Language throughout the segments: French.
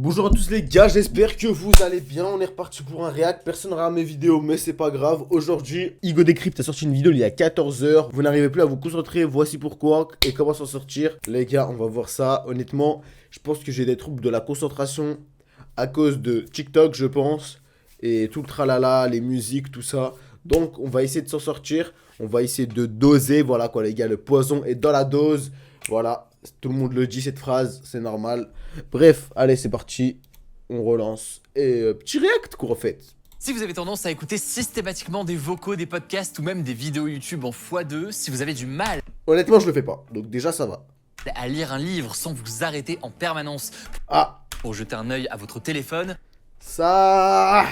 Bonjour à tous les gars, j'espère que vous allez bien. On est reparti pour un react. Personne n'aura mes vidéos, mais c'est pas grave. Aujourd'hui, Igo Decrypt a sorti une vidéo il y a 14 heures. Vous n'arrivez plus à vous concentrer. Voici pourquoi et comment s'en sortir. Les gars, on va voir ça. Honnêtement, je pense que j'ai des troubles de la concentration à cause de TikTok, je pense. Et tout le tralala, les musiques, tout ça. Donc, on va essayer de s'en sortir. On va essayer de doser. Voilà quoi, les gars, le poison est dans la dose. Voilà. Tout le monde le dit cette phrase, c'est normal. Bref, allez, c'est parti. On relance. Et petit react qu'on refait. Si vous avez tendance à écouter systématiquement des vocaux, des podcasts ou même des vidéos YouTube en x2, si vous avez du mal Honnêtement, je le fais pas. Donc déjà, ça va. à lire un livre sans vous arrêter en permanence Ah, pour jeter un œil à votre téléphone, ça...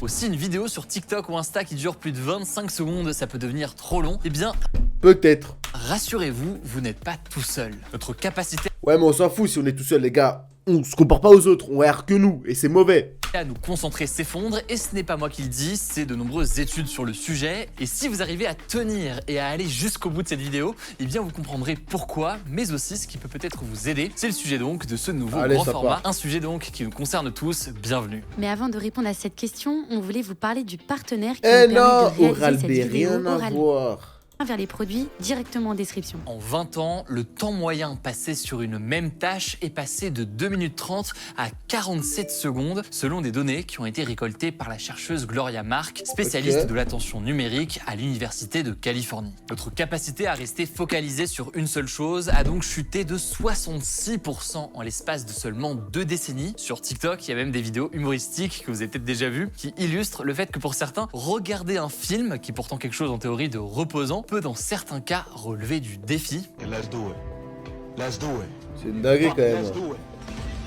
aussi une vidéo sur TikTok ou Insta qui dure plus de 25 secondes, ça peut devenir trop long, eh bien, Peut-être. rassurez-vous, vous n'êtes pas tout seul. Notre capacité Ouais, mais on s'en fout si on est tout seul, les gars. On se compare pas aux autres. On regarde que nous. Et c'est mauvais. à nous concentrer s'effondre, et ce n'est pas moi qui le dis, c'est de nombreuses études sur le sujet. Et si vous arrivez à tenir et à aller jusqu'au bout de cette vidéo, eh bien vous comprendrez pourquoi, mais aussi ce qui peut peut-être vous aider. C'est le sujet donc de ce nouveau Allez, grand ça format, part. un sujet donc qui nous concerne tous. Bienvenue. Mais avant de répondre à cette question, on voulait vous parler du partenaire qui Eh nous permet non, de réaliser Oral cette B, vidéo rien à Oral B voir. vers les produits directement en description. En 20 ans, le temps moyen passé sur une même tâche est passé de 2 minutes 30 à 47 secondes, selon des données qui ont été récoltées par la chercheuse Gloria Mark, spécialiste Ok. de l'attention numérique à l'Université de Californie. Notre capacité à rester focalisé sur une seule chose a donc chuté de 66% en l'espace de seulement 2 décennies. Sur TikTok, il y a même des vidéos humoristiques que vous avez peut-être déjà vues qui illustrent le fait que pour certains, regarder un film, qui est pourtant quelque chose en théorie de reposant, peut dans certains cas relever du défi. Let's do it. Let's do it. C'est une dinguerie quand même. Let's do it.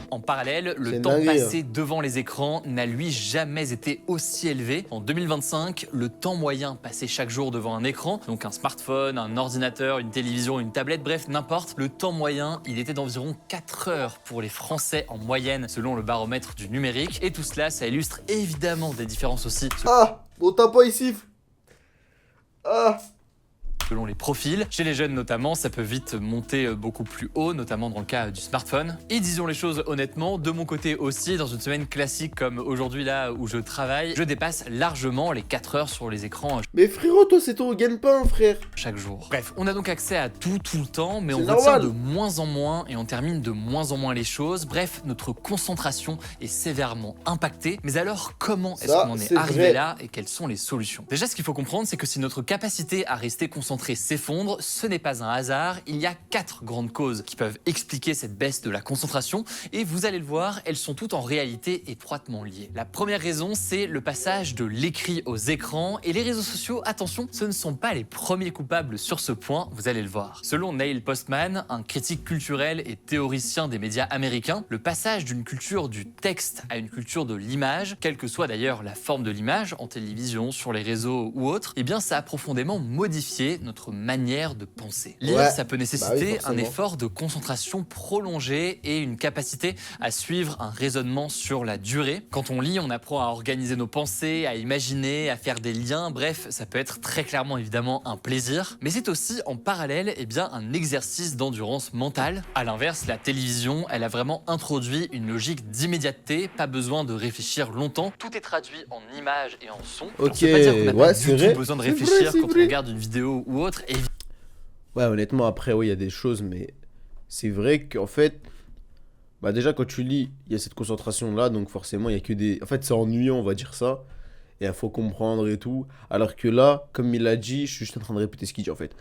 En parallèle, C'est le une temps dinguerie, passé devant les écrans n'a lui jamais été aussi élevé. En 2025, le temps moyen passé chaque jour devant un écran, donc un smartphone, un ordinateur, une télévision, une tablette, bref, n'importe, le temps moyen, il était d'environ 4 heures pour les Français en moyenne, selon le baromètre du numérique. Et tout cela, ça illustre évidemment des différences aussi Ah, mon tampon il siffle. Ah. selon les profils. Chez les jeunes notamment, ça peut vite monter beaucoup plus haut, notamment dans le cas du smartphone. Et disons les choses honnêtement, de mon côté aussi, dans une semaine classique comme aujourd'hui là où je travaille, je dépasse largement les 4 heures sur les écrans Mais frérot, toi c'est ton gagne-pain, frère. chaque jour. Bref, on a donc accès à tout le temps, mais on C'est retient normal. de moins en moins et on termine de moins en moins les choses. Bref, notre concentration est sévèrement impactée. Mais alors, comment est-ce Ça, qu'on en est c'est arrivé vrai. là et quelles sont les solutions? Déjà, ce qu'il faut comprendre, c'est que si notre capacité à rester concentré s'effondre, ce n'est pas un hasard. Il y a 4 grandes causes qui peuvent expliquer cette baisse de la concentration et vous allez le voir, elles sont toutes en réalité étroitement liées. La première raison, c'est le passage de l'écrit aux écrans et les réseaux sociaux. Attention, ce ne sont pas les premiers coupables sur ce point, vous allez le voir. Selon Neil Postman, un critique culturel et théoricien des médias américains, le passage d'une culture du texte à une culture de l'image, quelle que soit d'ailleurs la forme de l'image, en télévision, sur les réseaux ou autres, eh bien ça a profondément modifié notre manière de penser. Lire, Ouais. ça peut Bah nécessiter oui, un forcément. effort de concentration prolongé et une capacité à suivre un raisonnement sur la durée. Quand on lit, on apprend à organiser nos pensées, à imaginer, à faire des liens, bref, ça peut être très clairement évidemment un plaisir, mais c'est aussi en parallèle eh bien, un exercice d'endurance mentale. À l'inverse, la télévision, elle a vraiment introduit une logique d'immédiateté, pas besoin de réfléchir longtemps, tout est traduit en images et en sons. Alors, Ok, ça veut pas dire qu'on n'a ouais, pas c'est du vrai. tout besoin de C'est vrai, réfléchir c'est quand vrai. on regarde une vidéo ou autre, Ouais, honnêtement, après, oui, il y a des choses, mais c'est vrai qu'en fait, bah déjà, quand tu lis, il y a cette concentration-là, donc forcément, il y a que des... En fait, c'est ennuyant, on va dire ça, et il faut comprendre et tout, alors que là, comme il l'a dit, je suis juste en train de répéter ce qu'il dit, en fait.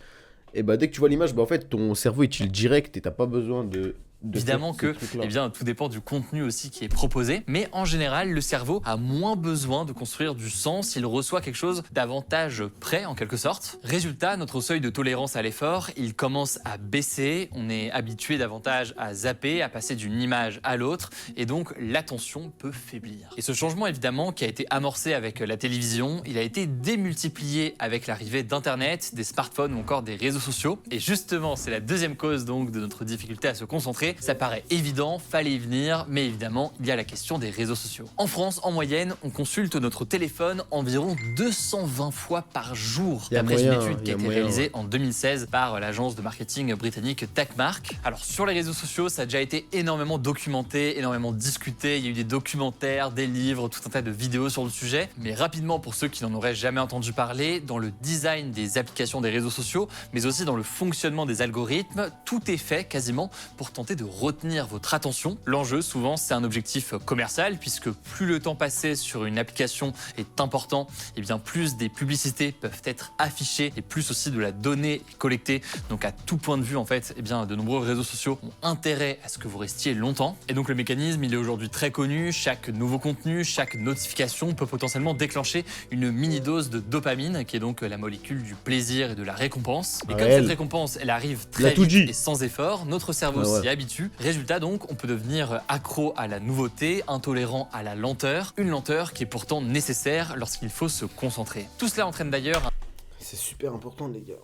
Et bah, dès que tu vois l'image, bah, en fait, ton cerveau, il chill direct, et t'as pas besoin de Évidemment faire que ces trucs-là. eh bien, tout dépend du contenu aussi qui est proposé, mais en général, le cerveau a moins besoin de construire du sens, il reçoit quelque chose davantage prêt en quelque sorte. Résultat, notre seuil de tolérance à l'effort, il commence à baisser, on est habitué davantage à zapper, à passer d'une image à l'autre, et donc l'attention peut faiblir. Et ce changement évidemment qui a été amorcé avec la télévision, il a été démultiplié avec l'arrivée d'Internet, des smartphones ou encore des réseaux sociaux. Et justement, c'est la deuxième cause donc de notre difficulté à se concentrer, Ça paraît évident, fallait y venir, mais évidemment, il y a la question des réseaux sociaux. En France, en moyenne, on consulte notre téléphone environ 220 fois par jour, d'après une étude qui a été réalisée en 2016 par l'agence de marketing britannique Takmark. Alors sur les réseaux sociaux, ça a déjà été énormément documenté, énormément discuté, il y a eu des documentaires, des livres, tout un tas de vidéos sur le sujet, mais rapidement pour ceux qui n'en auraient jamais entendu parler, dans le design des applications des réseaux sociaux, mais aussi dans le fonctionnement des algorithmes, tout est fait quasiment pour tenter de retenir votre attention. L'enjeu souvent c'est un objectif commercial, puisque plus le temps passé sur une application est important, et bien plus des publicités peuvent être affichées et plus aussi de la donnée est collectée. Donc à tout point de vue en fait, eh bien de nombreux réseaux sociaux ont intérêt à ce que vous restiez longtemps. Et donc le mécanisme il est aujourd'hui très connu, chaque nouveau contenu, chaque notification peut potentiellement déclencher une mini dose de dopamine qui est donc la molécule du plaisir et de la récompense. Et comme cette récompense elle arrive très vite et sans effort, notre cerveau s'y habitue. Résultat donc, on peut devenir accro à la nouveauté, intolérant à la lenteur, une lenteur qui est pourtant nécessaire lorsqu'il faut se concentrer. Tout cela entraîne d'ailleurs c'est super important les gars.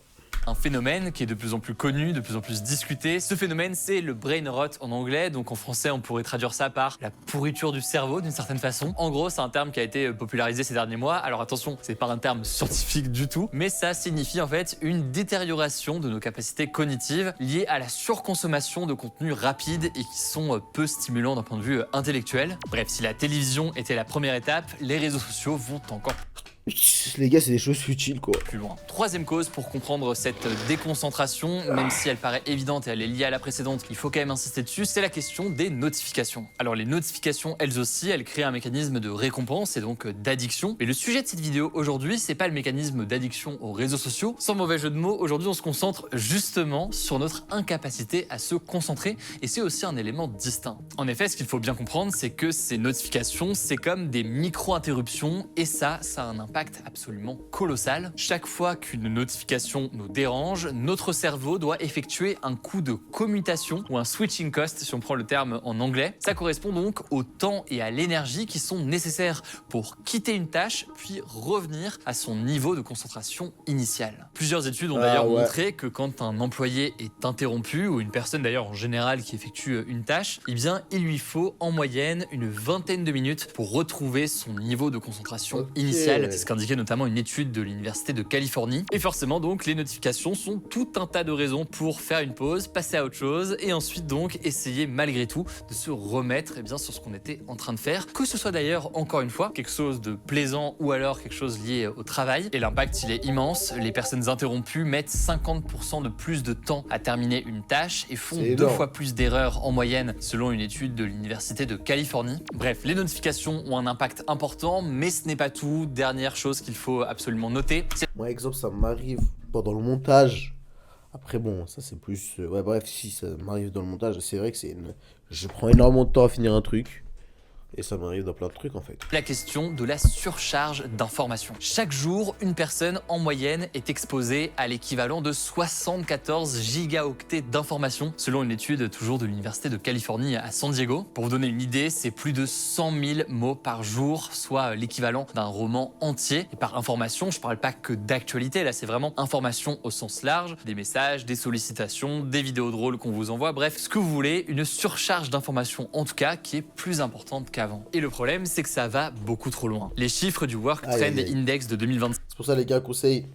Un phénomène qui est de plus en plus connu, de plus en plus discuté. Ce phénomène, c'est le brain rot en anglais. Donc en français, on pourrait traduire ça par la pourriture du cerveau d'une certaine façon. En gros, c'est un terme qui a été popularisé ces derniers mois. Alors attention, c'est pas un terme scientifique du tout, mais ça signifie en fait une détérioration de nos capacités cognitives liées à la surconsommation de contenus rapides et qui sont peu stimulants d'un point de vue intellectuel. Bref, si la télévision était la première étape, les réseaux sociaux vont encore les gars, c'est des choses futiles quoi. Plus loin. Troisième cause pour comprendre cette déconcentration, même si elle paraît évidente et elle est liée à la précédente, il faut quand même insister dessus, c'est la question des notifications. Alors les notifications, elles aussi, elles créent un mécanisme de récompense et donc d'addiction. Mais le sujet de cette vidéo aujourd'hui, c'est pas le mécanisme d'addiction aux réseaux sociaux. Sans mauvais jeu de mots, aujourd'hui on se concentre justement sur notre incapacité à se concentrer et c'est aussi un élément distinct. En effet, ce qu'il faut bien comprendre, c'est que ces notifications, c'est comme des micro-interruptions et ça a un impact absolument colossal. Chaque fois qu'une notification nous dérange, notre cerveau doit effectuer un coup de commutation ou un switching cost si on prend le terme en anglais. Ça correspond donc au temps et à l'énergie qui sont nécessaires pour quitter une tâche puis revenir à son niveau de concentration initial. Plusieurs études ont d'ailleurs montré que quand un employé est interrompu ou une personne d'ailleurs en général qui effectue une tâche, eh bien il lui faut en moyenne une vingtaine de minutes pour retrouver son niveau de concentration initial. C'est ce qu'indiquait notamment une étude de l'université de Californie. Et forcément donc les notifications sont tout un tas de raisons pour faire une pause, passer à autre chose et ensuite donc essayer malgré tout de se remettre bien sur ce qu'on était en train de faire. Que ce soit d'ailleurs encore une fois quelque chose de plaisant ou alors quelque chose lié au travail. Et l'impact il est immense. Les personnes interrompues mettent 50% de plus de temps à terminer une tâche et font 2 fois plus d'erreurs en moyenne selon une étude de l'université de Californie. Bref, les notifications ont un impact important mais ce n'est pas tout. Dernière chose qu'il faut absolument noter. Moi, exemple, ça m'arrive pendant le montage. Après, bon, ça c'est plus... ouais, bref, si ça m'arrive dans le montage, c'est vrai que c'est une... je prends énormément de temps à finir un truc. Et ça m'arrive dans plein de trucs en fait. La question de la surcharge d'informations. Chaque jour, une personne en moyenne est exposée à l'équivalent de 74 gigaoctets d'informations, selon une étude toujours de l'université de Californie à San Diego. Pour vous donner une idée, c'est plus de 100 000 mots par jour, soit l'équivalent d'un roman entier. Et par information, je parle pas que d'actualité, là c'est vraiment information au sens large, des messages, des sollicitations, des vidéos drôles qu'on vous envoie, bref, ce que vous voulez, une surcharge d'informations en tout cas qui est plus importante qu'avant. Et le problème, c'est que ça va beaucoup trop loin. Les chiffres du Work Trend Index de 2025. C'est pour ça les gars, conseil,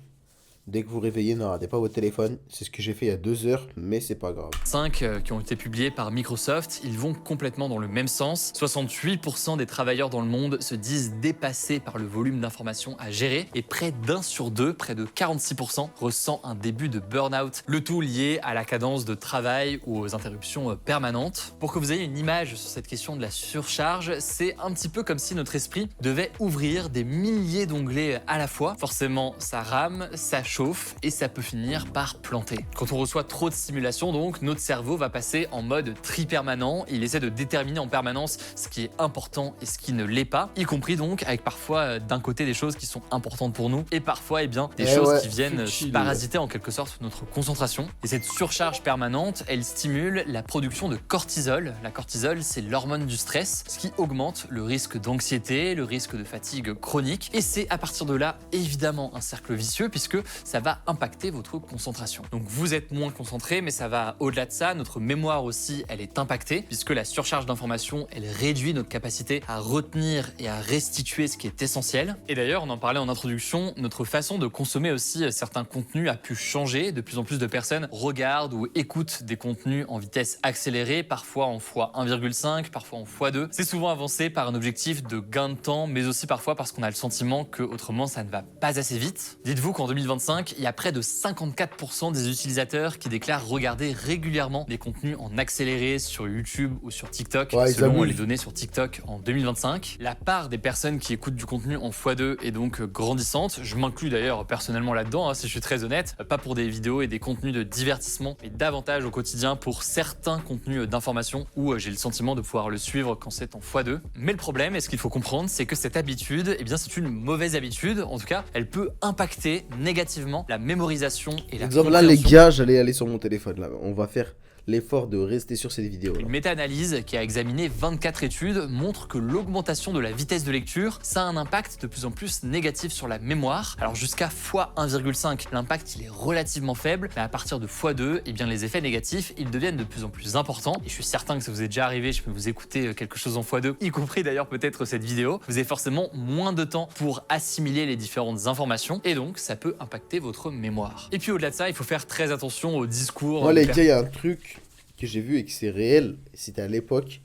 dès que vous réveillez, ne ratez pas votre téléphone. C'est ce que j'ai fait il y a 2 heures, mais c'est pas grave. 5 qui ont été publiés par Microsoft, ils vont complètement dans le même sens. 68% des travailleurs dans le monde se disent dépassés par le volume d'informations à gérer et près d'1 sur 2, près de 46%, ressent un début de burn-out. Le tout lié à la cadence de travail ou aux interruptions permanentes. Pour que vous ayez une image sur cette question de la surcharge, c'est un petit peu comme si notre esprit devait ouvrir des milliers d'onglets à la fois. Forcément, ça rame, ça chauffe et ça peut finir par planter. Quand on reçoit trop de stimulation, donc, notre cerveau va passer en mode tri permanent. Il essaie de déterminer en permanence ce qui est important et ce qui ne l'est pas, y compris donc avec parfois d'un côté des choses qui sont importantes pour nous et parfois des choses qui viennent parasiter en quelque sorte notre concentration. Et cette surcharge permanente, elle stimule la production de cortisol. La cortisol, c'est l'hormone du stress, ce qui augmente le risque d'anxiété, le risque de fatigue chronique. Et c'est à partir de là, évidemment, un cercle vicieux puisque ça va impacter votre concentration. Donc vous êtes moins concentré, mais ça va au-delà de ça. Notre mémoire aussi, elle est impactée, puisque la surcharge d'informations, elle réduit notre capacité à retenir et à restituer ce qui est essentiel. Et d'ailleurs, on en parlait en introduction, notre façon de consommer aussi certains contenus a pu changer. De plus en plus de personnes regardent ou écoutent des contenus en vitesse accélérée, parfois en x1,5, parfois en x2. C'est souvent avancé par un objectif de gain de temps, mais aussi parfois parce qu'on a le sentiment que autrement ça ne va pas assez vite. Dites-vous qu'en 2025, il y a près de 54% des utilisateurs qui déclarent regarder régulièrement des contenus en accéléré sur YouTube ou sur TikTok, selon les données sur TikTok en 2025. La part des personnes qui écoutent du contenu en x2 est donc grandissante. Je m'inclus d'ailleurs personnellement là-dedans, si je suis très honnête. Pas pour des vidéos et des contenus de divertissement, mais davantage au quotidien pour certains contenus d'information où j'ai le sentiment de pouvoir le suivre quand c'est en x2. Mais le problème, et ce qu'il faut comprendre, c'est que cette habitude, eh bien, c'est une mauvaise habitude. En tout cas, elle peut impacter négativement la mémorisation et la Exemple, là, les gars, j'allais aller sur mon téléphone. Là, on va faire l'effort de rester sur cette vidéo. Une méta-analyse qui a examiné 24 études montre que l'augmentation de la vitesse de lecture, ça a un impact de plus en plus négatif sur la mémoire. Alors jusqu'à x1,5, l'impact il est relativement faible, mais à partir de x2, eh bien les effets négatifs, ils deviennent de plus en plus importants. Et je suis certain que ça vous est déjà arrivé, je peux vous écouter quelque chose en x2, y compris d'ailleurs peut-être cette vidéo. Vous avez forcément moins de temps pour assimiler les différentes informations, et donc ça peut impacter votre mémoire. Et puis au-delà de ça, il faut faire très attention au discours. Moi les gars, il y a un truc que j'ai vu et que c'est réel, c'était à l'époque.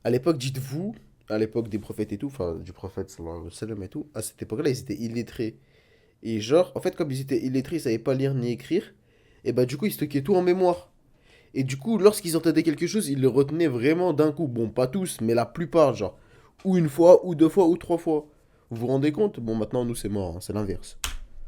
À l'époque, dites-vous, à l'époque des prophètes et tout, enfin du prophète sallallahu alayhi wa sallam et tout, à cette époque-là, ils étaient illettrés. Et genre, en fait, comme ils étaient illettrés, ils savaient pas lire ni écrire, et bah du coup, ils stockaient tout en mémoire. Et du coup, lorsqu'ils entendaient quelque chose, ils le retenaient vraiment d'un coup. Bon, pas tous, mais la plupart, genre. Ou une fois, ou deux fois, ou trois fois. Vous vous rendez compte? Bon, maintenant, nous, c'est mort, hein, c'est l'inverse.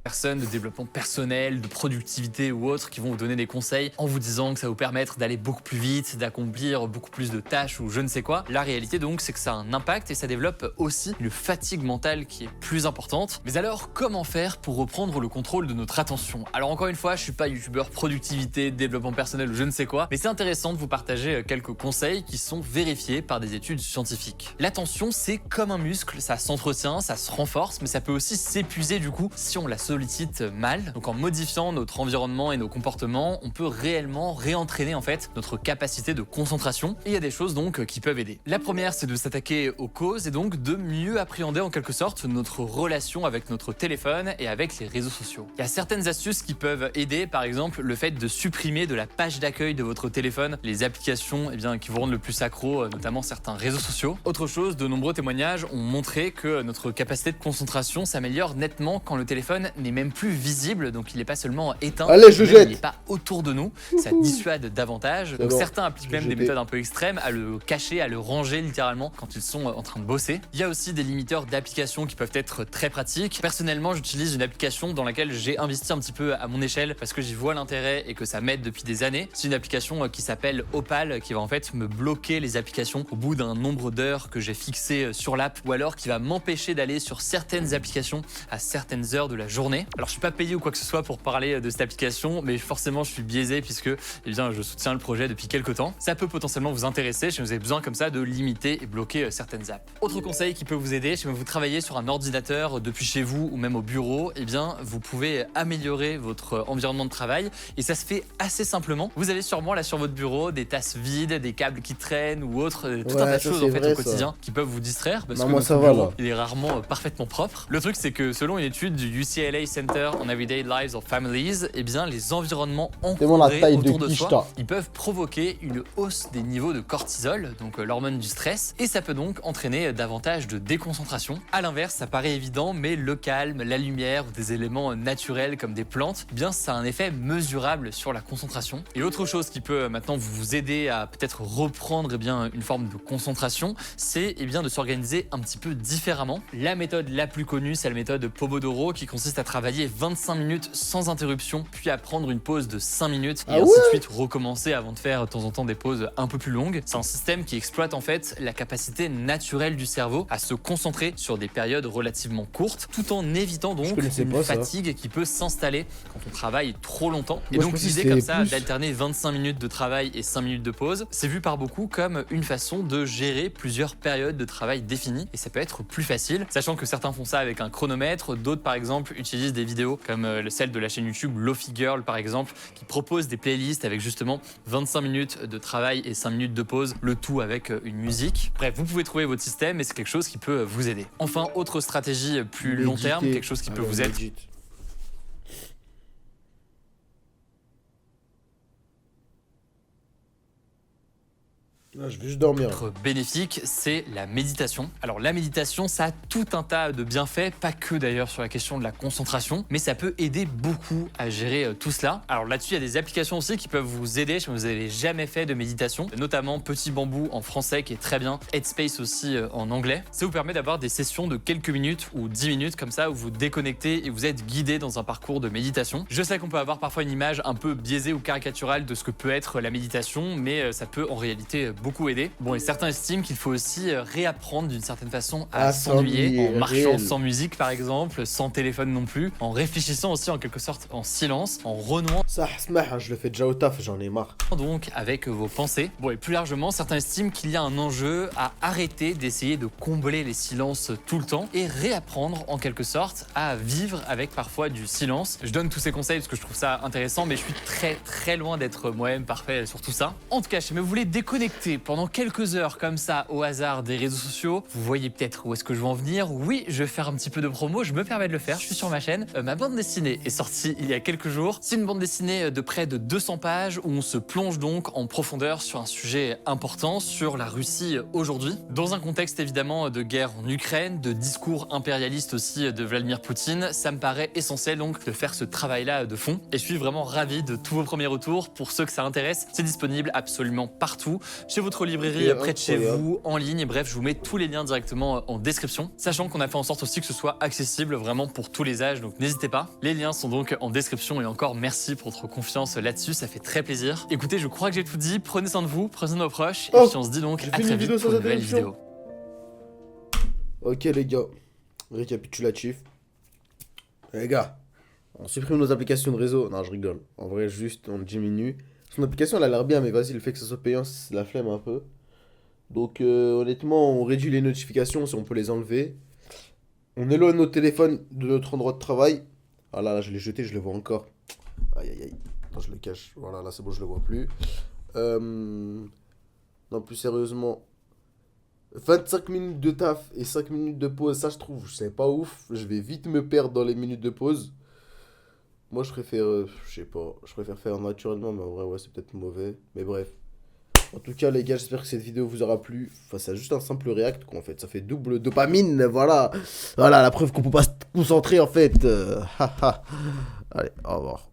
Personnes de développement personnel, de productivité ou autres qui vont vous donner des conseils en vous disant que ça va vous permettre d'aller beaucoup plus vite, d'accomplir beaucoup plus de tâches ou je ne sais quoi. La réalité donc, c'est que ça a un impact et ça développe aussi une fatigue mentale qui est plus importante. Mais alors, comment faire pour reprendre le contrôle de notre attention? Alors encore une fois, je suis pas youtubeur productivité, développement personnel ou je ne sais quoi, mais c'est intéressant de vous partager quelques conseils qui sont vérifiés par des études scientifiques. L'attention, c'est comme un muscle, ça s'entretient, ça se renforce, mais ça peut aussi s'épuiser du coup si on la sollicite mal. Donc en modifiant notre environnement et nos comportements, on peut réellement réentraîner en fait notre capacité de concentration. Et il y a des choses donc qui peuvent aider. La première, c'est de s'attaquer aux causes et donc de mieux appréhender en quelque sorte notre relation avec notre téléphone et avec les réseaux sociaux. Il y a certaines astuces qui peuvent aider, par exemple le fait de supprimer de la page d'accueil de votre téléphone les applications qui vous rendent le plus accro, notamment certains réseaux sociaux. Autre chose, de nombreux témoignages ont montré que notre capacité de concentration s'améliore nettement quand le téléphone n'est même plus visible, donc il n'est pas seulement éteint, allez, je jette. Il n'est pas autour de nous, ça dissuade davantage. Donc certains appliquent même des méthodes un peu extrêmes à le cacher, à le ranger littéralement quand ils sont en train de bosser. Il y a aussi des limiteurs d'applications qui peuvent être très pratiques. Personnellement, j'utilise une application dans laquelle j'ai investi un petit peu à mon échelle parce que j'y vois l'intérêt et que ça m'aide depuis des années. C'est une application qui s'appelle Opal, qui va en fait me bloquer les applications au bout d'un nombre d'heures que j'ai fixé sur l'app, ou alors qui va m'empêcher d'aller sur certaines applications à certaines heures de la journée. Alors je suis pas payé ou quoi que ce soit pour parler de cette application, mais forcément je suis biaisé puisque je soutiens le projet depuis quelques temps. Ça peut potentiellement vous intéresser si vous avez besoin comme ça de limiter et bloquer certaines apps. Autre conseil qui peut vous aider, si vous travaillez sur un ordinateur depuis chez vous ou même au bureau, vous pouvez améliorer votre environnement de travail et ça se fait assez simplement. Vous avez sûrement là sur votre bureau des tasses vides, des câbles qui traînent ou autre, tout un tas de choses en fait au quotidien qui peuvent vous distraire parce que votre bureau, il est rarement parfaitement propre. Le truc c'est que selon une étude du UCLA Center on Everyday Lives of Families, les environnements encombrés autour de soi, ils peuvent provoquer une hausse des niveaux de cortisol, donc l'hormone du stress, et ça peut donc entraîner davantage de déconcentration. À l'inverse, ça paraît évident, mais le calme, la lumière ou des éléments naturels comme des plantes, ça a un effet mesurable sur la concentration. Et autre chose qui peut maintenant vous aider à peut-être reprendre une forme de concentration, c'est de s'organiser un petit peu différemment. La méthode la plus connue, c'est la méthode Pomodoro qui consiste à travailler 25 minutes sans interruption, puis à prendre une pause de 5 minutes et ainsi de suite recommencer avant de faire de temps en temps des pauses un peu plus longues. C'est un système qui exploite en fait la capacité naturelle du cerveau à se concentrer sur des périodes relativement courtes, tout en évitant donc une fatigue qui peut s'installer quand on travaille trop longtemps. Et donc l'idée comme ça d'alterner 25 minutes de travail et 5 minutes de pause, c'est vu par beaucoup comme une façon de gérer plusieurs périodes de travail définies et ça peut être plus facile, sachant que certains font ça avec un chronomètre, d'autres par exemple utilisent utilisent des vidéos comme celle de la chaîne YouTube Lofi Girl par exemple, qui propose des playlists avec justement 25 minutes de travail et 5 minutes de pause, le tout avec une musique. Bref, vous pouvez trouver votre système et c'est quelque chose qui peut vous aider. Enfin, autre stratégie plus long terme, quelque chose qui peut vous aider. Là, je vais juste dormir. Autre bénéfique, c'est la méditation. Alors la méditation, ça a tout un tas de bienfaits, pas que d'ailleurs sur la question de la concentration, mais ça peut aider beaucoup à gérer tout cela. Alors là-dessus, il y a des applications aussi qui peuvent vous aider si vous n'avez jamais fait de méditation, notamment Petit Bambou en français qui est très bien, Headspace aussi en anglais. Ça vous permet d'avoir des sessions de quelques minutes ou 10 minutes comme ça où vous déconnectez et vous êtes guidé dans un parcours de méditation. Je sais qu'on peut avoir parfois une image un peu biaisée ou caricaturale de ce que peut être la méditation, mais ça peut en réalité beaucoup aider. Bon, et certains estiment qu'il faut aussi réapprendre d'une certaine façon à s'ennuyer, en marchant sans musique par exemple, sans téléphone non plus, en réfléchissant aussi en quelque sorte en silence, en renouant Ça, je le fais déjà au taf, j'en ai marre. donc avec vos pensées. Bon, et plus largement, certains estiment qu'il y a un enjeu à arrêter d'essayer de combler les silences tout le temps et réapprendre en quelque sorte à vivre avec parfois du silence. Je donne tous ces conseils parce que je trouve ça intéressant, mais je suis très loin d'être moi-même parfait sur tout ça. En tout cas, si vous voulez déconnecter pendant quelques heures comme ça au hasard des réseaux sociaux, vous voyez peut-être où est-ce que je veux en venir. Oui, je vais faire un petit peu de promo, je me permets de le faire, je suis sur ma chaîne. Ma bande dessinée est sortie il y a quelques jours. C'est une bande dessinée de près de 200 pages où on se plonge donc en profondeur sur un sujet important, sur la Russie aujourd'hui. Dans un contexte évidemment de guerre en Ukraine, de discours impérialiste aussi de Vladimir Poutine, ça me paraît essentiel donc de faire ce travail-là de fond. Et je suis vraiment ravi de tous vos premiers retours. Pour ceux que ça intéresse, c'est disponible absolument partout, chez votre librairie près de chez vous, en ligne. Bref, je vous mets tous les liens directement en description, sachant qu'on a fait en sorte aussi que ce soit accessible vraiment pour tous les âges, donc n'hésitez pas. Les liens sont donc en description et encore merci pour votre confiance là-dessus, ça fait très plaisir. Écoutez, je crois que j'ai tout dit, prenez soin de vous, prenez soin de vos proches, et puis on se dit donc à très vite pour une nouvelle vidéo. Ok les gars, récapitulatif. Les gars, on supprime nos applications de réseau. Non, je rigole. En vrai, juste on diminue. Son application elle a l'air bien, mais vas-y, le fait que ça soit payant, c'est la flemme un peu. Donc honnêtement, on réduit les notifications si on peut les enlever. On éloigne notre téléphone de notre endroit de travail. Ah là, je l'ai jeté, je le vois encore. Aïe aïe aïe. Attends, je le cache. Voilà, là c'est bon, je le vois plus. Non, plus sérieusement. 25 minutes de taf et 5 minutes de pause, ça je trouve, c'est pas ouf. Je vais vite me perdre dans les minutes de pause. Moi je préfère, je sais pas, je préfère faire naturellement, mais en vrai ouais c'est peut-être mauvais. Mais bref. En tout cas les gars, j'espère que cette vidéo vous aura plu. Enfin c'est juste un simple react quoi en fait, ça fait double dopamine, voilà. Voilà la preuve qu'on peut pas se concentrer en fait. Allez, au revoir.